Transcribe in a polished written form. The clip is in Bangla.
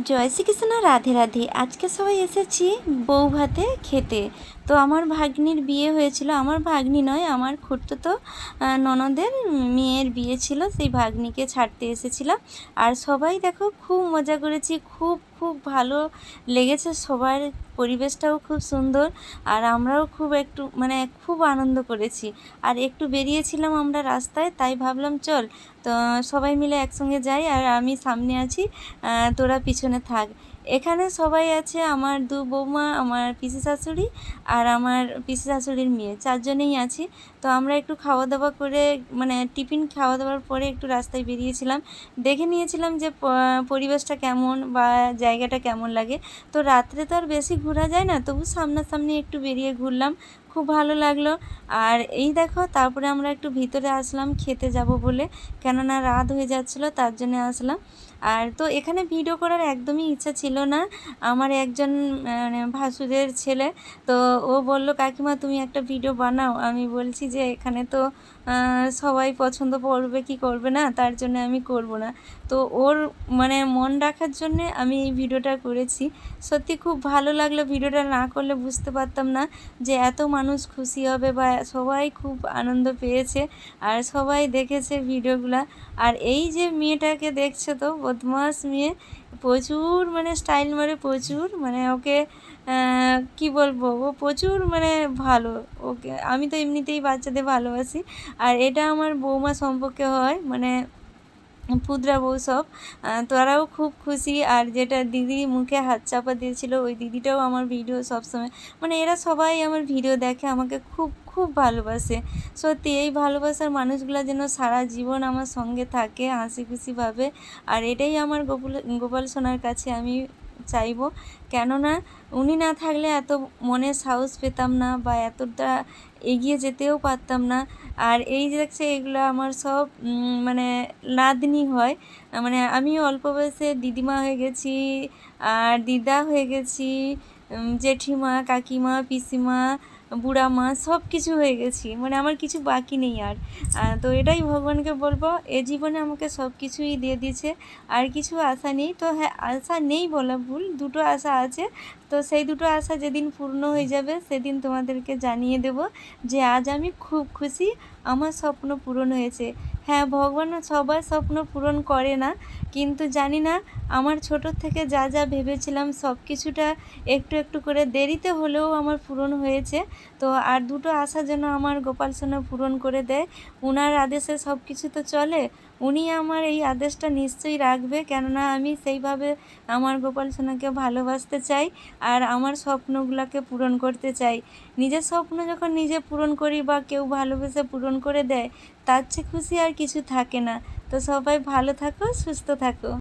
জয় শ্রীকৃষ্ণ, রাধে রাধে। আজকে সবাই এসেছি বউ ভাতে খেতে। তো আমার ভাগ্নির বিয়ে হয়েছিল, আমার ভাগ্নি নয়, আমার খুড়তুতো ননদের মেয়ের বিয়ে ছিল, সেই ভাগ্নিকে ছাড়তে এসেছিলাম। আর সবাই দেখো খুব মজা করেছি, খুব খুব ভালো লেগেছে সবার, পরিবেশটাও খুব সুন্দর। আর আমরাও খুব আনন্দ করেছি। আর একটু বেরিয়েছিলাম আমরা রাস্তায়, তাই ভাবলাম চল তো সবাই মিলে একসঙ্গে যাই। আর আমি সামনে আছি, তোরা পিছনে থাক। এখানে সবাই আছে, আমার দু বৌমা, আমার পিসি শাশুড়ি আর আমার পিসি শাশুড়ির মেয়ে, চারজনেই আছি। তো আমরা একটু খাওয়া দাওয়া করে টিফিন খাওয়া দাওয়ার পরে একটু রাস্তায় বেরিয়েছিলাম, দেখে নিয়েছিলাম যে পরিবেশটা কেমন বা জায়গাটা কেমন লাগে। তো রাত্রে তো আর বেশি ঘোরা যায় না, তবু সামনাসামনি একটু বেরিয়ে ঘুরলাম, খুব ভালো লাগলো। আর এই দেখো তারপরে আমরা একটু ভিতরে আসলাম খেতে যাব বলে, কেননা রাত হয়ে যাচ্ছিলো, তার জন্য আসলাম। আর তো এখানে ভিডিও করার একদমই ইচ্ছা ছিল না। আমার একজন ভাসুরের ছেলে, তো ও বলল কাকিমা তুমি একটা ভিডিও বানাও। আমি বলছি যে এখানে তো সবাই পছন্দ করবে কি করবে না, তার জন্য আমি করব না। তো ওর মন রাখার জন্যে আমি এই ভিডিওটা করেছি। সত্যি খুব ভালো লাগলো, ভিডিওটা না করলে বুঝতে পারতাম না যে এত মানুষ খুশি হবে বা সবাই খুব আনন্দ পেয়েছে আর সবাই দেখেছে ভিডিওগুলা। আর এই যে মেয়েটাকে দেখছো তো, বদমাস মেয়ে, প্রচুর স্টাইল মারে, প্রচুর ওকে কি বলবো, ও প্রচুর ভালো। ওকে আমি তো এমনিতেই বাচ্চাদের ভালোবাসি। আর এটা আমার বৌমা সম্পর্কে হয়, পুদ্রা বউ সব। তারাও খুব খুশি। আর যেটা দিদি মুখে হাত চাপা দিয়েছিল, ওই দিদিটাও আমার ভিডিও সবসময়, এরা সবাই আমার ভিডিও দেখে, আমাকে খুব খুব ভালোবাসে। সত্যি এই ভালোবাসার মানুষগুলো যেন সারা জীবন আমার সঙ্গে থাকে হাসি খুশিভাবে। আর এটাই আমার গোপাল সোনার কাছে আমি চাইবো, কেননা উনি না থাকলে এত মনে সাহস পেতাম না বা এতটা এগিয়ে যেতেও পারতাম না। আর এই যে দেখছে এগুলো আমার সব নাতনি হয়, আমি অল্প বয়সে দিদিমা হয়ে গেছি আর দিদা হয়ে গেছি, জেঠিমা, কাকিমা, পিসিমা, বুড়া মা, সব কিছু হয়ে গেছি, আমার কিছু বাকি নেই আর। তো এটাই ভগবানকে বলবো, এ জীবনে আমাকে সব কিছুই দিয়ে দিয়েছে, আর কিছু আশা নেই। তো হ্যাঁ, আশা নেই বলা ভুল, দুটো আশা আছে। তো সেই দুটো আশা যেদিন পূর্ণ হয়ে যাবে সেদিন তোমাদেরকে জানিয়ে দেব যে আজ আমি খুব খুশি, আমার স্বপ্ন পূরণ হয়েছে। হ্যাঁ, ভগবান সবার স্বপ্ন পূরণ করে না, কিন্তু জানি না আমার ছোটোর থেকে যা যা ভেবেছিলাম সব কিছুটা একটু একটু করে দেরিতে হলেও আমার পূরণ হয়েছে। তো আর দুটো আশা যেন আমার গোপাল সোনা পূরণ করে দেয়। উনার আদেশে সব কিছু তো চলে, উনি আমার এই আদেশটা নিশ্চয়ই রাখবে, কেননা আমি সেইভাবে আমার গোপাল সোনাকে ভালোবাসতে চাই আর আমার স্বপ্নগুলোকে পূরণ করতে চাই। নিজের স্বপ্ন যখন নিজে পূরণ করি বা কেউ ভালোবেসে পূরণ করে দেয়, তার চেয়ে খুশি আর কিছু থাকে না। তো সবাই ভালো থাকো, সুস্থ থাকো।